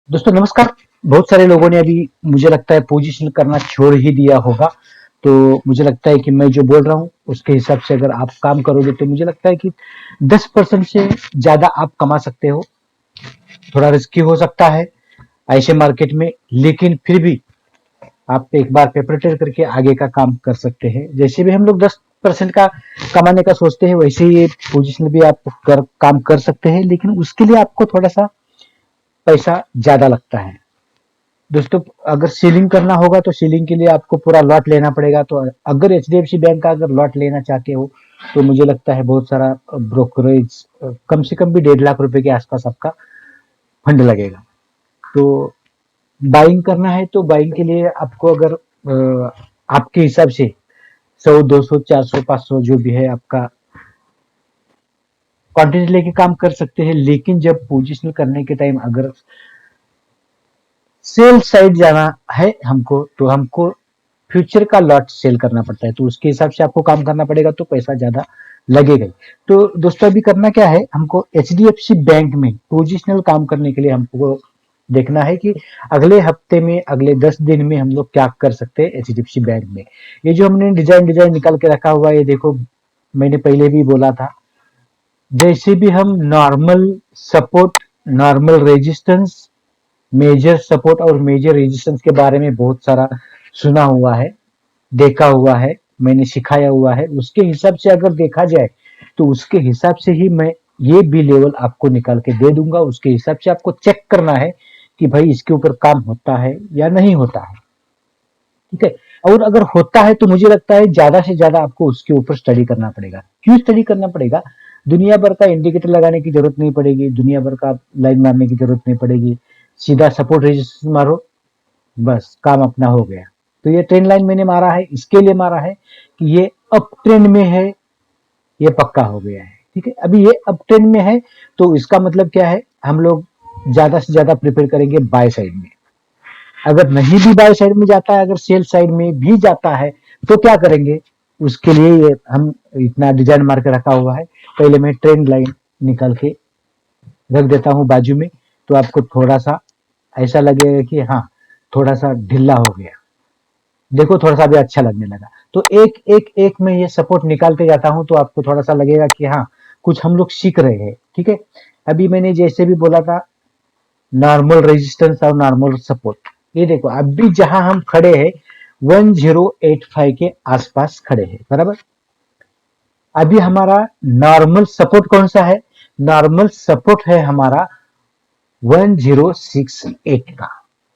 दोस्तों नमस्कार। बहुत सारे लोगों ने अभी मुझे लगता है पोजीशन करना छोड़ ही दिया होगा। तो मुझे लगता है कि मैं जो बोल रहा हूँ उसके हिसाब से अगर आप काम करोगे तो मुझे लगता है कि 10% से ज्यादा आप कमा सकते हो। थोड़ा रिस्की हो सकता है ऐसे मार्केट में, लेकिन फिर भी आप एक बार पेपर ट्रेड करके आगे का काम कर सकते हैं। जैसे भी हम लोग 10% का कमाने का सोचते हैं वैसे ही ये पोजीशन भी आप काम कर सकते हैं, लेकिन उसके लिए आपको थोड़ा सा पैसा ज्यादा लगता है। दोस्तों अगर सीलिंग करना होगा तो सीलिंग के लिए आपको पूरा लॉट लेना पड़ेगा। तो अगर एचडीएफसी बैंक का अगर लॉट लेना चाहते हो तो मुझे लगता है बहुत सारा ब्रोकरेज, कम से कम भी 1.5 लाख रुपए के आसपास आपका फंड लगेगा। तो बाइंग करना है तो बाइंग के लिए आपको अगर आपके हिसाब से 100 200 400 500 जो भी है आपका क्वांटिटी लेके काम कर सकते हैं। लेकिन जब पोजिशनल करने के टाइम अगर सेल साइड जाना है हमको तो हमको फ्यूचर का लॉट सेल करना पड़ता है। तो उसके हिसाब से आपको काम करना पड़ेगा, तो पैसा ज्यादा लगेगा ही। तो दोस्तों अभी करना क्या है, हमको एचडीएफसी बैंक में पोजिशनल काम करने के लिए हमको देखना है कि अगले हफ्ते में अगले 10 दिन में हम लोग क्या कर सकते हैं एचडीएफसी बैंक में। ये जो हमने डिजाइन डिजाइन निकाल के रखा हुआ है, ये देखो मैंने पहले भी बोला था। जैसे भी हम normal support, normal resistance, major support और मेजर रेजिस्टेंस के बारे में बहुत सारा सुना हुआ है, देखा हुआ है, मैंने सिखाया हुआ है। उसके हिसाब से अगर देखा जाए तो उसके हिसाब से ही मैं ये भी लेवल आपको निकाल के दे दूंगा। उसके हिसाब से आपको चेक करना है कि भाई इसके ऊपर काम होता है या नहीं होता है। ठीक है। और अगर होता है तो मुझे लगता है ज्यादा से ज्यादा आपको उसके ऊपर स्टडी करना पड़ेगा। क्यों स्टडी करना पड़ेगा? दुनिया भर का इंडिकेटर लगाने की जरूरत नहीं पड़ेगी, दुनिया भर का लाइन मारने की जरूरत नहीं पड़ेगी। सीधा सपोर्ट रेजिस्टेंस मारो, बस काम अपना हो गया। तो ये ट्रेंड लाइन मैंने मारा है, इसके लिए मारा है कि ये अप ट्रेंड में है, ये पक्का हो गया है। ठीक है, अभी ये अप ट्रेंड में है तो इसका मतलब क्या है, हम लोग ज्यादा से ज्यादा प्रिपेयर करेंगे बाय साइड में। अगर नहीं भी बाय साइड में जाता है, अगर सेल साइड में भी जाता है तो क्या करेंगे? उसके लिए ये हम इतना डिजाइन मार के रखा हुआ है। पहले मैं ट्रेंड लाइन निकाल के रख देता हूँ बाजू में, तो आपको थोड़ा सा ऐसा लगेगा कि हाँ थोड़ा सा ढीला हो गया। देखो थोड़ा सा भी अच्छा लगने लगा। तो एक एक एक में ये सपोर्ट निकालते जाता हूँ तो आपको थोड़ा सा लगेगा कि हाँ कुछ हम लोग सीख रहे हैं। ठीक है। अभी मैंने जैसे भी बोला था, नॉर्मल रेजिस्टेंस और नॉर्मल सपोर्ट, ये देखो अभी जहां हम खड़े हैं 1085 के आसपास खड़े हैं, बराबर। अभी हमारा नॉर्मल सपोर्ट कौन सा है? नॉर्मल सपोर्ट है हमारा 1068 का,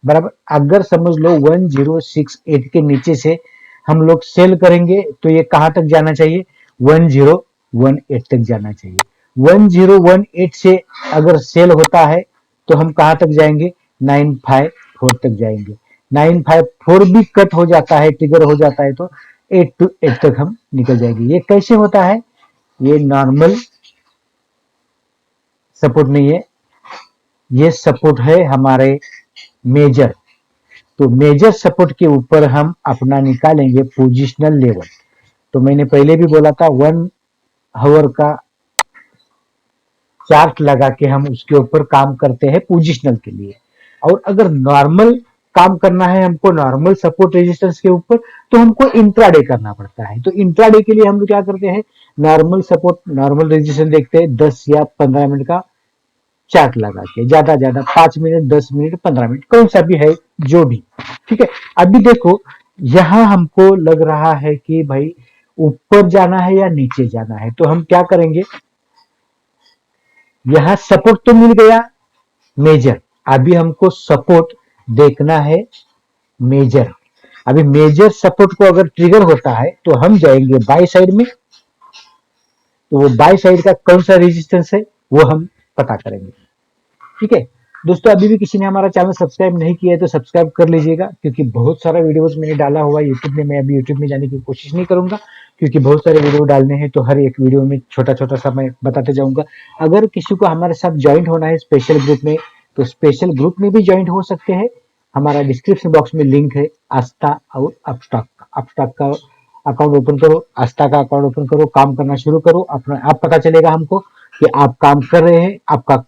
बराबर। अगर समझ लो 1068 के नीचे से हम लोग सेल करेंगे तो ये कहां तक जाना चाहिए? 1018 तक जाना चाहिए। 1018 से अगर सेल होता है तो हम कहां तक जाएंगे? 954 तक जाएंगे। 954 भी कट हो जाता है, ट्रिगर हो जाता है तो 828 तक हम निकल जाएंगे। ये कैसे होता है? ये नॉर्मल सपोर्ट नहीं है, ये सपोर्ट है हमारे मेजर। तो मेजर सपोर्ट के ऊपर हम अपना निकालेंगे पोजिशनल लेवल। तो मैंने पहले भी बोला था 1 आवर का चार्ट लगा के हम उसके ऊपर काम करते हैं पोजिशनल के लिए। और अगर नॉर्मल काम करना है हमको नॉर्मल सपोर्ट रेजिस्टेंस के ऊपर, तो हमको इंट्राडे करना पड़ता है। तो इंट्राडे के लिए हम लोग क्या करते हैं? नॉर्मल सपोर्ट नॉर्मल रेजिस्टेंस देखते हैं 10 या 15 मिनट का चार्ट लगा के, ज्यादा ज्यादा 5 मिनट 10 मिनट 15 मिनट कौन सा भी है, जो भी। ठीक है। अभी देखो यहां हमको लग रहा है कि भाई ऊपर जाना है या नीचे जाना है, तो हम क्या करेंगे? यहां सपोर्ट तो मिल गया मेजर, अभी हमको सपोर्ट देखना है मेजर। अभी मेजर सपोर्ट को अगर ट्रिगर होता है तो हम जाएंगे बाय साइड में। तो वो बाय साइड का कौन सा रेजिस्टेंस है वो हम पता करेंगे। ठीक है। दोस्तों अभी भी किसी ने हमारा चैनल सब्सक्राइब नहीं किया है तो सब्सक्राइब कर लीजिएगा, क्योंकि बहुत सारा वीडियोस मैंने डाला हुआ है यूट्यूब में। मैं अभी यूट्यूब में जाने की कोशिश नहीं करूंगा, क्योंकि बहुत सारे वीडियो डालने हैं तो हर एक वीडियो में छोटा छोटा सा मैं बताते जाऊंगा। अगर किसी को हमारे साथ ज्वाइंट होना है स्पेशल ग्रुप में, तो स्पेशल ग्रुप में भी ज्वाइंट हो सकते हैं। हमारा डिस्क्रिप्शन बॉक्स में लिंक है आस्था और अपस्टॉक का। अपस्टॉक का अकाउंट ओपन करो, आस्था का अकाउंट ओपन करो, काम करना शुरू करो। अपना आप पता चलेगा हमको कि आप काम कर रहे हैं। आपका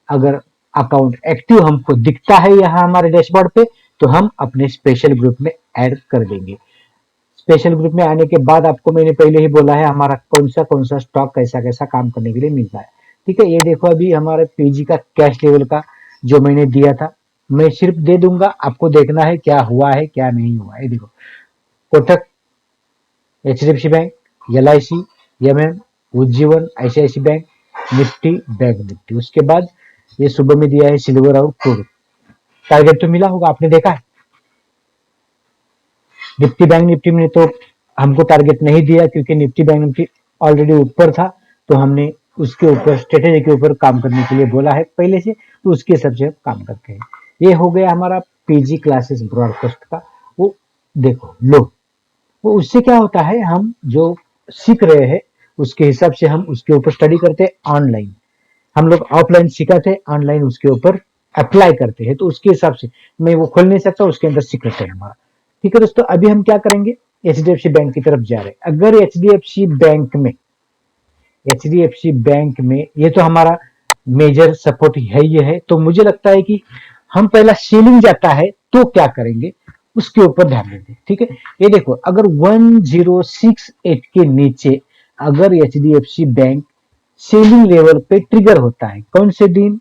अगर अकाउंट एक्टिव हमको दिखता है यहाँ हमारे डैशबोर्ड पे, तो हम अपने स्पेशल ग्रुप में ऐड कर देंगे। स्पेशल ग्रुप में आने के बाद आपको मैंने पहले ही बोला है हमारा कौन सा स्टॉक कैसा कैसा काम करने के लिए मिलता है। ठीक है, ये देखो अभी हमारे पीजी का कैश लेवल का जो मैंने दिया था, मैं सिर्फ दे दूंगा, आपको देखना है क्या हुआ है क्या नहीं हुआ है। देखो Kotak, HDFC bank, LIC, MM, Ujjivan, ICIC bank, Nifty, bank Nifty. उसके बाद ये सुबह में दिया है सिल्वर और क्रूड। टारगेट तो मिला होगा, आपने देखा है। निफ्टी बैंक निफ्टी में तो हमको टारगेट नहीं दिया क्योंकि निफ्टी बैंक निफ्टी ऑलरेडी ऊपर था, तो हमने उसके ऊपर स्ट्रेटेजी के ऊपर काम करने के लिए बोला है पहले से, तो उसके हिसाब से हम काम करते हैं। ये हो गया हमारा पीजी क्लासेस ब्रॉडकास्ट का। वो देखो लो, वो उससे क्या होता है, हम जो सीख रहे हैं उसके हिसाब से हम उसके ऊपर स्टडी करते हैं ऑनलाइन। हम लोग ऑफलाइन सीखा थे, ऑनलाइन उसके ऊपर अप्लाई करते हैं, तो उसके हिसाब से मैं वो खोल नहीं सकता, उसके अंदर सीक्रेट है हमारा। ठीक है दोस्तों, अभी हम क्या करेंगे, एचडीएफसी बैंक की तरफ जा रहे हैं। अगर एचडीएफसी बैंक में ये तो हमारा मेजर सपोर्ट है, ये है, तो मुझे लगता है कि हम पहला सेलिंग जाता है तो क्या करेंगे उसके ऊपर ध्यान देंगे। ठीक है, ये देखो अगर 1068 के नीचे अगर एचडीएफसी बैंक सेलिंग लेवल पे ट्रिगर होता है, कौन से दिन,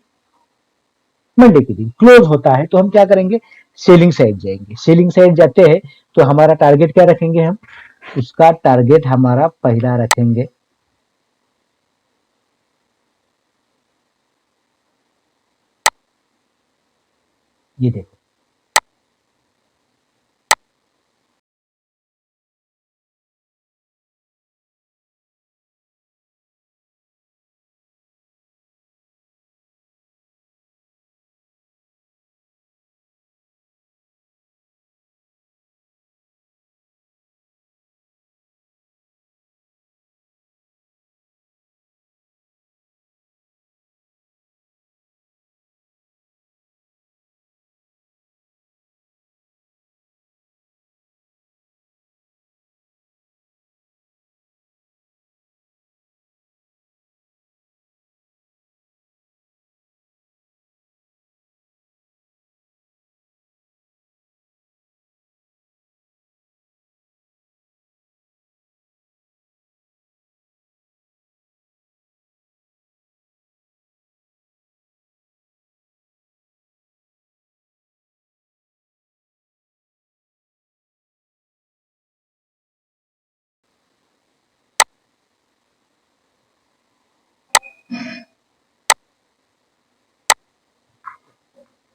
मंडे के दिन क्लोज होता है, तो हम क्या करेंगे, सेलिंग साइड जाएंगे। सेलिंग साइड जाते हैं तो हमारा टारगेट क्या रखेंगे, हम उसका टारगेट हमारा पहला रखेंगे ये देखो,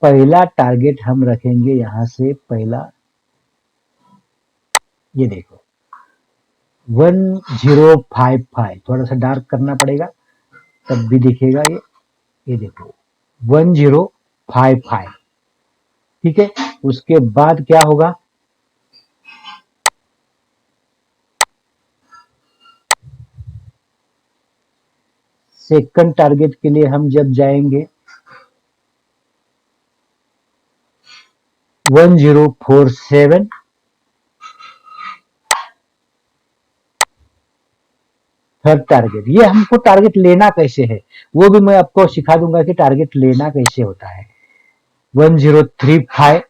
पहला टारगेट हम रखेंगे यहां से पहला, ये देखो 1055, थोड़ा सा डार्क करना पड़ेगा तब भी दिखेगा ये देखो 1055। ठीक है, उसके बाद क्या होगा, सेकंड टारगेट के लिए हम जब जाएंगे 1047। थर्ड टारगेट, ये हमको टारगेट लेना कैसे है वो भी मैं आपको सिखा दूंगा कि टारगेट लेना कैसे होता है। 1035,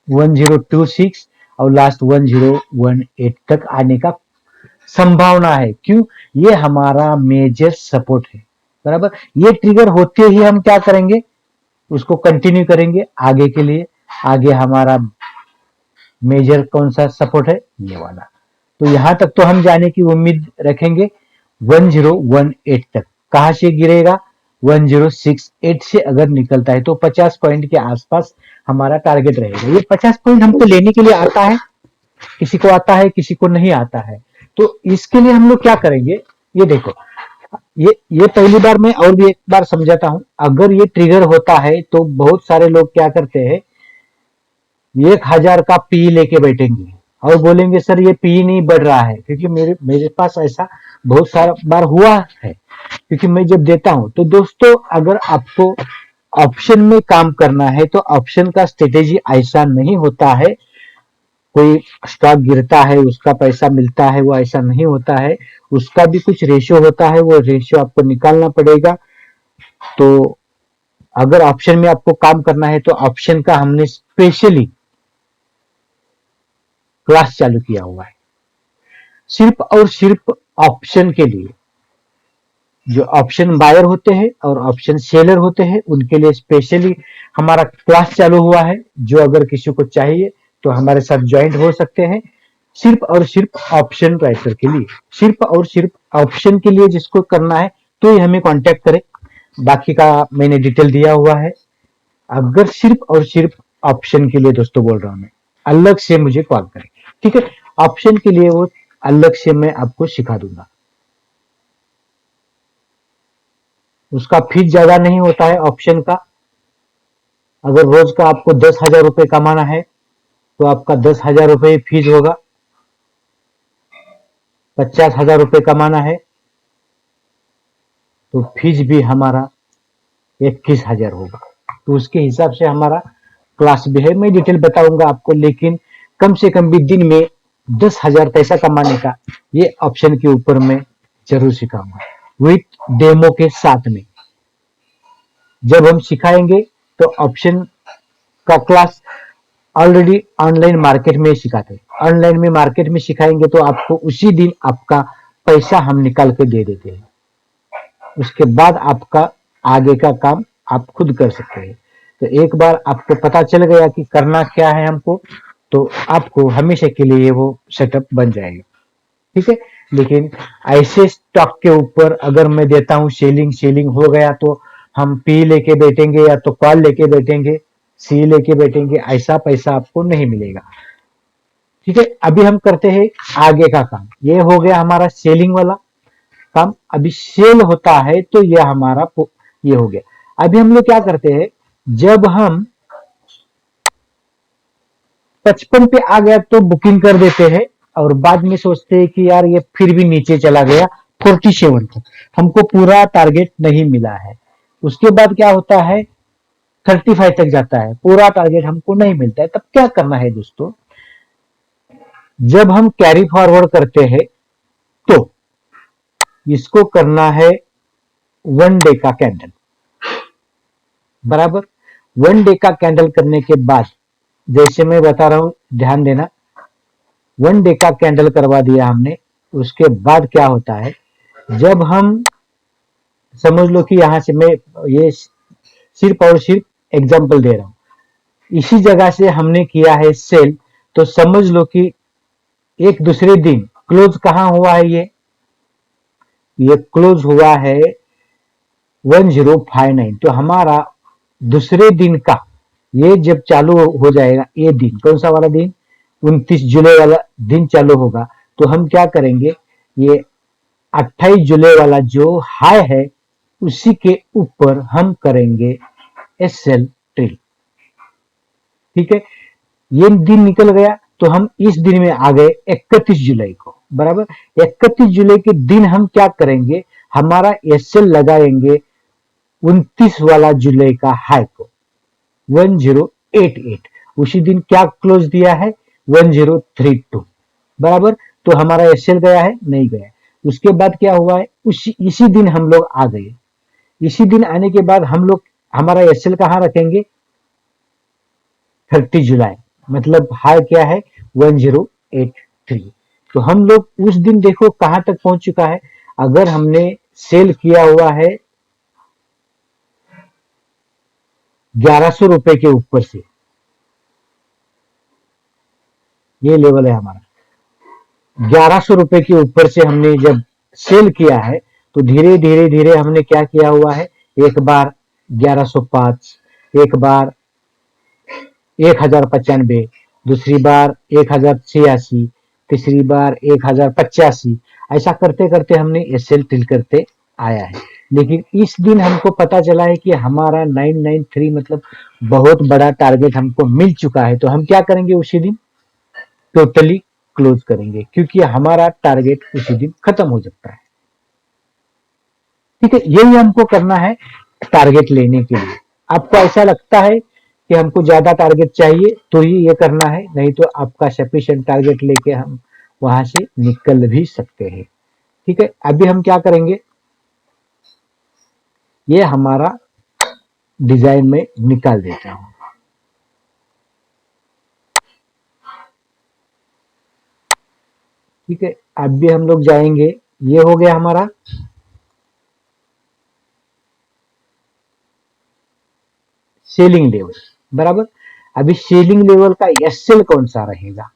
1026 और लास्ट 1018 तक आने का संभावना है। क्यों, ये हमारा मेजर सपोर्ट है, बराबर। ये ट्रिगर होते ही हम क्या करेंगे, उसको कंटिन्यू करेंगे आगे के लिए। आगे हमारा मेजर कौन सा सपोर्ट है, ये वाला। तो यहां तक तो हम जाने की उम्मीद रखेंगे 1018 तक। कहां से गिरेगा, 1068 से अगर निकलता है तो 50 पॉइंट के आसपास हमारा टारगेट रहेगा। ये 50 पॉइंट हमको लेने के लिए आता है, किसी को आता है किसी को नहीं आता है। तो इसके लिए हम लोग क्या करेंगे, ये देखो, ये पहली बार मैं और भी एक बार समझाता हूं। अगर ये ट्रिगर होता है तो बहुत सारे लोग क्या करते हैं, 1000 का पी लेके बैठेंगे और बोलेंगे सर ये पी नहीं बढ़ रहा है, क्योंकि मेरे मेरे पास ऐसा बहुत सारा बार हुआ है, क्योंकि मैं जब देता हूं। तो दोस्तों अगर आपको ऑप्शन में काम करना है तो ऑप्शन का स्ट्रेटेजी ऐसा नहीं होता है कोई स्टॉक गिरता है उसका पैसा मिलता है, वो ऐसा नहीं होता है। उसका भी कुछ रेशियो होता है, वो रेशियो आपको निकालना पड़ेगा। तो अगर ऑप्शन में आपको काम करना है तो ऑप्शन का हमने स्पेशली क्लास चालू किया हुआ है, सिर्फ और सिर्फ ऑप्शन के लिए। जो ऑप्शन बायर होते हैं और ऑप्शन सेलर होते हैं उनके लिए स्पेशली हमारा क्लास चालू हुआ है। जो अगर किसी को चाहिए तो हमारे साथ ज्वाइंट हो सकते हैं, सिर्फ और सिर्फ ऑप्शन राइटर के लिए, सिर्फ और सिर्फ ऑप्शन के लिए जिसको करना है तो ये हमें कांटेक्ट करें। बाकी का मैंने डिटेल दिया हुआ है। अगर सिर्फ और सिर्फ ऑप्शन के लिए दोस्तों बोल रहा हूं मैं, अलग से मुझे कॉल करें, ठीक है। ऑप्शन के लिए वो अलग से मैं आपको सिखा दूंगा। उसका फीस ज्यादा नहीं होता है ऑप्शन का। अगर रोज का आपको 10,000 रुपए कमाना है तो आपका 10,000 रुपए फीस होगा। 50,000 रुपए कमाना है तो फीस भी हमारा 21,000 होगा। तो उसके हिसाब से हमारा क्लास भी है। मैं डिटेल बताऊंगा आपको, लेकिन कम से कम भी दिन में 10,000 पैसा कमाने का ये ऑप्शन के ऊपर मैं जरूर सिखाऊंगा, विथ डेमो के साथ में। जब हम सिखाएंगे तो ऑप्शन का क्लास ऑलरेडी ऑनलाइन मार्केट में सिखाते हैं। ऑनलाइन में मार्केट में सिखाएंगे तो आपको उसी दिन आपका पैसा हम निकाल के दे देते हैं। उसके बाद आपका आगे का काम आप खुद कर सकते हैं। तो एक बार आपको पता चल गया कि करना क्या है हमको, तो आपको हमेशा के लिए वो सेटअप बन जाएगा, ठीक है। लेकिन ऐसे स्टॉक के ऊपर अगर मैं देता हूं सेलिंग सेलिंग हो गया तो हम पी लेके बैठेंगे या तो कॉल लेके बैठेंगे, सी लेके बैठेंगे, ऐसा पैसा आपको नहीं मिलेगा, ठीक है। अभी हम करते हैं आगे का काम। ये हो गया हमारा सेलिंग वाला काम। अभी सेल होता है तो ये हमारा ये हो गया। अभी हम लोग क्या करते हैं, जब हम 55 पे आ गया तो बुकिंग कर देते हैं और बाद में सोचते हैं कि यार ये फिर भी नीचे चला गया 47 तक, हमको पूरा टारगेट नहीं मिला है। उसके बाद क्या होता है, 35 तक जाता है, पूरा टारगेट हमको नहीं मिलता है। तब क्या करना है दोस्तों, जब हम कैरी फॉरवर्ड करते हैं तो इसको करना है 1 डे का कैंडल, बराबर। 1 डे का कैंडल करने के बाद जैसे मैं बता रहा हूं ध्यान देना, 1 डे का कैंडल करवा दिया हमने। उसके बाद क्या होता है, जब हम समझ लो कि यहां से मैं ये सिर्फ और सिर्फ एग्जांपल दे रहा हूं, इसी जगह से हमने किया है सेल, तो समझ लो कि एक दूसरे दिन क्लोज कहां हुआ है, ये क्लोज हुआ है 1059। तो हमारा दूसरे दिन का ये जब चालू हो जाएगा, ये दिन कौन सा वाला दिन, 29 जुलाई वाला दिन चालू होगा, तो हम क्या करेंगे, ये 28 जुलाई वाला जो हाई है उसी के ऊपर हम करेंगे एसएल ट्रेल, ठीक है। ये दिन निकल गया तो हम इस दिन में आ गए 31 जुलाई को, बराबर। 31 जुलाई के दिन हम क्या करेंगे, हमारा एसएल लगाएंगे 29 वाला जुलाई का हाई को 1088। उसी दिन क्या क्लोज दिया है, 1032, बराबर। तो हमारा एसएल गया है, नहीं गया। उसके बाद क्या हुआ है, इसी दिन हम लोग आ गए। इसी दिन आने के बाद हम लोग हमारा एसएल कहां रखेंगे, 30 जुलाई, मतलब हाई क्या है 1083। तो हम लोग उस दिन देखो कहां तक पहुंच चुका है। अगर हमने सेल किया हुआ है 1100 रुपए के ऊपर से, ये लेवल है हमारा, 1100 रुपए के ऊपर से हमने जब सेल किया है तो धीरे धीरे धीरे हमने क्या किया हुआ है, एक बार 1105, एक बार 1095, दूसरी बार 1086, तीसरी बार 1085, ऐसा करते करते हमने एसएल टिल करते आया है। लेकिन इस दिन हमको पता चला है कि हमारा 993 मतलब बहुत बड़ा टारगेट हमको मिल चुका है। तो हम क्या करेंगे, उसी दिन टोटली क्लोज करेंगे, क्योंकि हमारा टारगेट उसी दिन खत्म हो जाता है, ठीक है। यही हमको करना है टारगेट लेने के लिए। आपको ऐसा लगता है कि हमको ज्यादा टारगेट चाहिए तो ही ये करना है, नहीं तो आपका सफिशिएंट टारगेट लेके हम वहां से निकल भी सकते हैं। ठीक है, अभी हम क्या करेंगे, ये हमारा डिजाइन में निकाल देता हूं। ठीक है, अब भी हम लोग जाएंगे, ये हो गया हमारा सेलिंग लेवल बराबर। अभी सेलिंग लेवल का एसएल कौन सा रहेगा,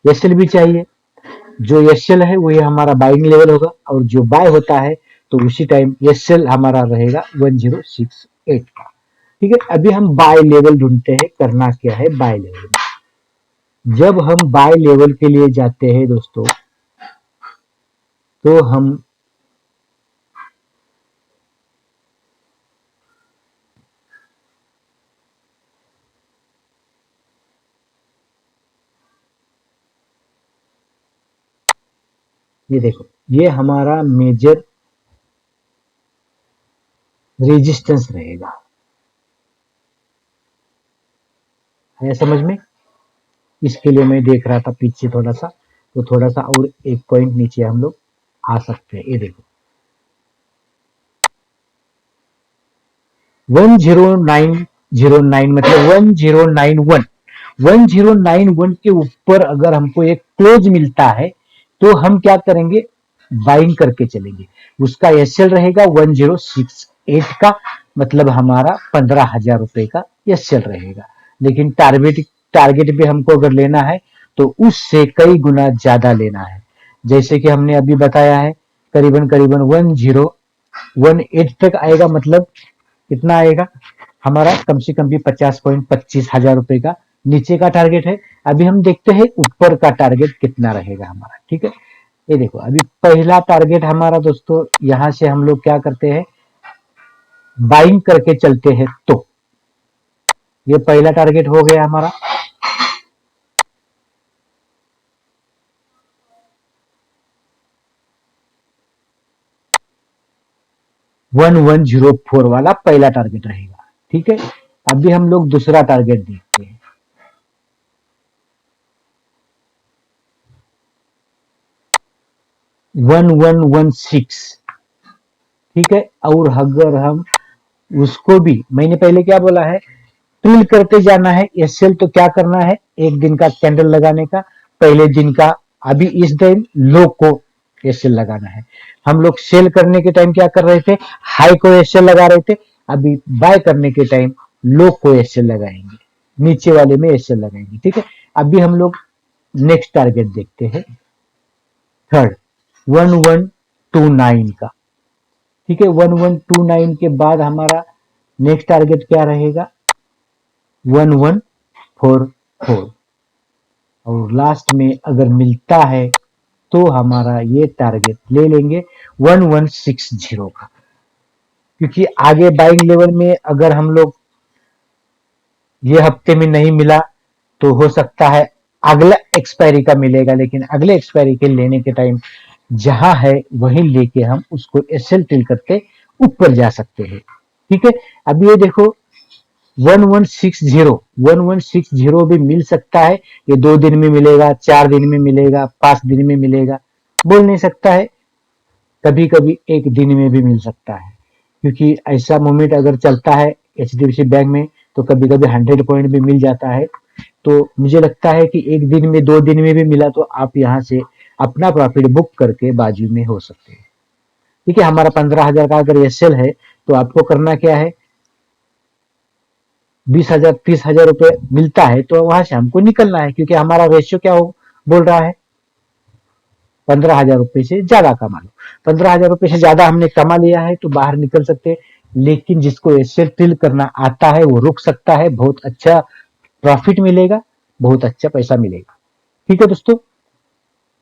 एसएल भी चाहिए। जो एसएल है वही हमारा बाइंग लेवल होगा, और जो बाय होता है तो उसी टाइम एसएल हमारा रहेगा 1068 का। ठीक है, अभी हम बाय लेवल ढूंढते हैं, करना क्या है बाय लेवल में। जब हम बाय लेवल के लिए जाते हैं दोस्तों, तो हम ये देखो, ये हमारा मेजर रेजिस्टेंस रहेगा, है समझ में। इसके लिए मैं देख रहा था पीछे थोड़ा सा, तो थोड़ा सा और एक पॉइंट नीचे हम लोग आ सकते हैं। ये देखो 100909 मतलब 1091, 1091 के ऊपर अगर हमको एक क्लोज मिलता है तो हम क्या करेंगे, बाइंग करके चलेंगे। उसका एसएल रहेगा 1068 का, मतलब हमारा 15,000 रुपए का एसएल रहेगा। लेकिन टारगेट टारगेट भी हमको अगर लेना है तो उससे कई गुना ज्यादा लेना है। जैसे कि हमने अभी बताया है, करीबन करीबन 1018 तक आएगा, मतलब कितना आएगा हमारा, कम से कम भी 50,25,000 रुपए का नीचे का टारगेट है। अभी हम देखते हैं ऊपर का टारगेट कितना रहेगा हमारा। ठीक है, ये देखो अभी पहला टारगेट हमारा दोस्तों, यहां से हम लोग क्या करते हैं, बाइंग करके चलते हैं, तो ये पहला टारगेट हो गया हमारा। 1104 वाला पहला टारगेट रहेगा। ठीक है, अभी हम लोग दूसरा टारगेट देखते हैं। 1116। ठीक है, और अगर हम उसको भी, मैंने पहले क्या बोला है, ट्रिल करते जाना है। एसएल तो क्या करना है, एक दिन का कैंडल लगाने का, पहले दिन का, अभी इस दिन लो को एसएल लगाना है। हम लोग सेल करने के टाइम क्या कर रहे थे, हाई को एसएल लगा रहे थे। अभी बाय करने के टाइम लो को एसएल लगाएंगे, नीचे वाले में एसएल लगाएंगे। ठीक है, अभी हम लोग नेक्स्ट टारगेट देखते हैं, थर्ड 1129 का। ठीक है, 1129 के बाद हमारा नेक्स्ट टारगेट क्या रहेगा, 1144। और लास्ट में अगर मिलता है तो हमारा ये टारगेट ले लेंगे 1160 का। क्योंकि आगे बाइंग लेवल में अगर हम लोग ये हफ्ते में नहीं मिला तो हो सकता है अगला एक्सपायरी का मिलेगा, लेकिन अगले एक्सपायरी के लेने के टाइम जहां है वहीं लेके हम उसको एसएल टिल करके ऊपर जा सकते हैं। ठीक है, अब ये देखो 1160 भी मिल सकता है। ये 2 दिन में मिलेगा, 4 दिन में मिलेगा, 5 दिन में मिलेगा, बोल नहीं सकता है। कभी कभी एक दिन में भी मिल सकता है, क्योंकि ऐसा मोमेंट अगर चलता है एचडीएफसी बैंक में तो कभी कभी 100 पॉइंट भी मिल जाता है। तो मुझे लगता है कि एक दिन में, 2 दिन में भी मिला तो आप यहाँ से अपना प्रॉफिट बुक करके बाजू में हो सकते हैं। ठीक है, हमारा 15,000 का अगर एसएल है तो आपको करना क्या है, 20,000 30,000 रुपए मिलता है तो वहां से हमको निकलना है, क्योंकि हमारा रेशियो क्या हो बोल रहा है, 15,000 रुपए से ज्यादा कमा लो। 15,000 रुपए से ज्यादा हमने कमा लिया है तो बाहर निकल सकते हैं। लेकिन जिसको एसएल टिल करना आता है वो रुक सकता है, बहुत अच्छा प्रॉफिट मिलेगा, बहुत अच्छा पैसा मिलेगा। ठीक है दोस्तों,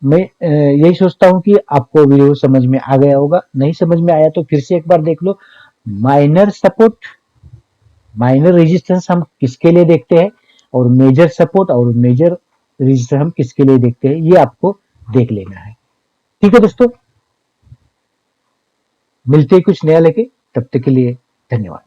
मैं यही सोचता हूं कि आपको वीडियो समझ में आ गया होगा। नहीं समझ में आया तो फिर से एक बार देख लो। माइनर सपोर्ट, माइनर रेजिस्टेंस हम किसके लिए देखते हैं, और मेजर सपोर्ट और मेजर रेजिस्टेंस हम किसके लिए देखते हैं, ये आपको देख लेना है। ठीक है दोस्तों, मिलते हैं कुछ नया लेके, तब तक के लिए धन्यवाद।